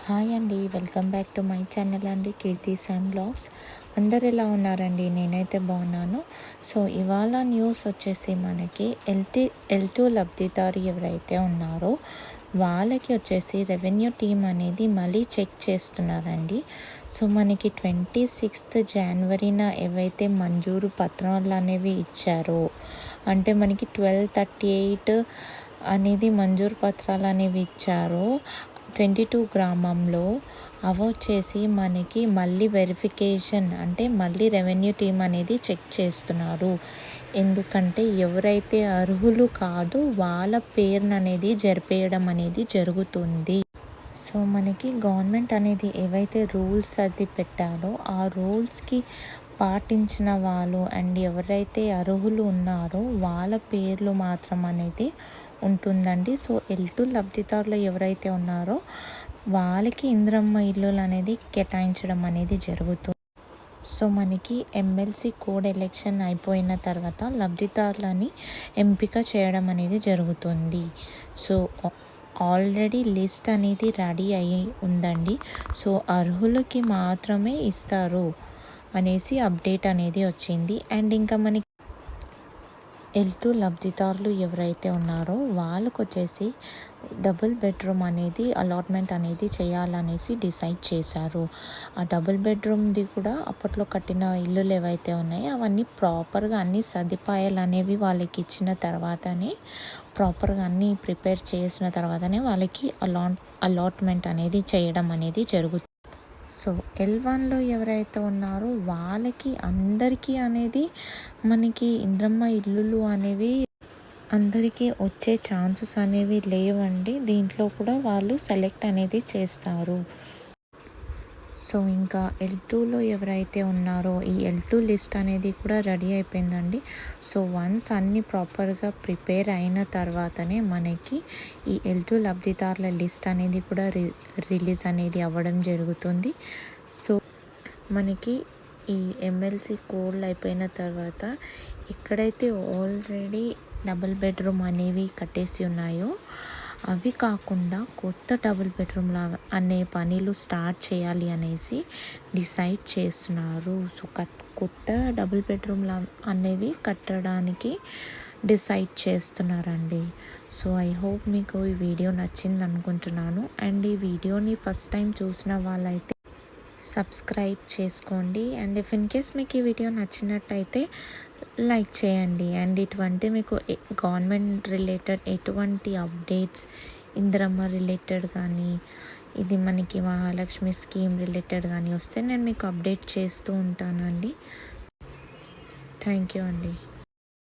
Hi అండి, welcome back to my channel అండి, కీర్తి Sam blogs. అందరు ఎలా ఉన్నారండి? నేనైతే బాగున్నాను. సో ఇవాళ న్యూస్ వచ్చేసి మనకి ఎల్2 లబ్ధిదారు ఎవరైతే ఉన్నారో వాళ్ళకి వచ్చేసి రెవెన్యూ టీం అనేది మళ్ళీ చెక్ చేస్తున్నారండి. సో మనకి 26th జనవరిన ఏవైతే మంజూరు పత్రాలు అనేవి ఇచ్చారో, అంటే మనకి 1238 అనేది మంజూరు పత్రాలు అనేవి ఇచ్చారో 22 గ్రామంలో, అవి వచ్చేసి మనకి మళ్ళీ వెరిఫికేషన్, అంటే మళ్ళీ రెవెన్యూ టీం అనేది చెక్ చేస్తున్నారు. ఎందుకంటే ఎవరైతే అర్హులు కాదో వాళ్ళ పేరును అనేది జరిపేయడం అనేది జరుగుతుంది. సో మనకి గవర్నమెంట్ అనేది ఏవైతే రూల్స్ అది పెట్టారో ఆ రూల్స్కి పాటించిన వాళ్ళు అండ్ ఎవరైతే అర్హులు ఉన్నారో వాళ్ళ పేర్లు మాత్రం అనేది ఉంటుందండి. సో ఎల్2 లబ్ధిదారులు ఎవరైతే ఉన్నారో వాళ్ళకి ఇందిరమ్మ ఇల్లులు అనేది కేటాయించడం అనేది జరుగుతుంది. సో మనకి ఎమ్మెల్సీ కోడ్ ఎలక్షన్ అయిపోయిన తర్వాత లబ్ధిదారులని ఎంపిక చేయడం అనేది జరుగుతుంది. సో ఆల్రెడీ లిస్ట్ అనేది రెడీ అయ్యి ఉందండి. సో అర్హులకి మాత్రమే ఇస్తారు అనేసి అప్డేట్ అనేది వచ్చింది. అండ్ ఇంకా మనకి ఎల్2 లబ్ధిదారులు ఎవరైతే ఉన్నారో వాళ్ళకు వచ్చేసి డబుల్ బెడ్రూమ్ అనేది అలాట్మెంట్ అనేది చేయాలనేసి డిసైడ్ చేశారు. ఆ డబుల్ బెడ్రూమ్ది కూడా అప్పట్లో కట్టిన ఇల్లులు ఏవైతే ఉన్నాయో అవన్నీ ప్రాపర్గా అన్ని సదుపాయాలు అనేవి వాళ్ళకి ఇచ్చిన తర్వాతనే, ప్రాపర్గా అన్నీ ప్రిపేర్ చేసిన తర్వాతనే వాళ్ళకి అలాట్మెంట్ అనేది చేయడం అనేది జరుగుతుంది. సో ఎల్1లో ఎవరైతే ఉన్నారో వాళ్ళకి అందరికీ అనేది మనకి ఇంద్రమ్మ ఇల్లులు అనేవి అందరికీ వచ్చే ఛాన్సెస్ అనేవి లేవండి. దీంట్లో కూడా వాళ్ళు సెలెక్ట్ అనేది చేస్తారు. సో ఇంకా ఎల్2లో ఎవరైతే ఉన్నారో ఈ ఎల్2 లిస్ట్ అనేది కూడా రెడీ అయిపోయిందండి. సో వన్స్ అన్నీ ప్రాపర్గా ప్రిపేర్ అయిన తర్వాతనే మనకి ఈ ఎల్2 లబ్ధిదారుల లిస్ట్ అనేది కూడా రిలీజ్ అనేది అవ్వడం జరుగుతుంది. సో మనకి ఈ ఎమ్మెల్సీ కోడ్లు అయిపోయిన తర్వాత ఎక్కడైతే ఆల్రెడీ డబుల్ బెడ్రూమ్ అనేవి కట్టేసి ఉన్నాయో అవి కాకుండా కొత్త డబుల్ బెడ్రూమ్ల అనే పనులు స్టార్ట్ చేయాలి అనేసి డిసైడ్ చేస్తున్నారు. సో కొత్త డబుల్ బెడ్రూమ్ల అనేవి కట్టడానికి డిసైడ్ చేస్తున్నారండి. సో ఐ హోప్ మీకు ఈ వీడియో నచ్చింది అనుకుంటున్నాను. అండ్ ఈ వీడియోని ఫస్ట్ టైం చూసిన వాళ్ళైతే సబ్స్క్రైబ్ చేసుకోండి. అండ్ ఇఫ్ ఇన్ కేస్ మీకు ఈ వీడియో నచ్చినట్టయితే లైక్ చేయండి. అండ్ ఇటువంటి మీకు గవర్నమెంట్ రిలేటెడ్ ఎటువంటి అప్డేట్స్, ఇందిరమ్మ రిలేటెడ్ కానీ, ఇది మనకి మహాలక్ష్మి స్కీమ్ రిలేటెడ్ కానీ వస్తే నేను మీకు అప్డేట్ చేస్తూ ఉంటానండి. థ్యాంక్ యూ అండి.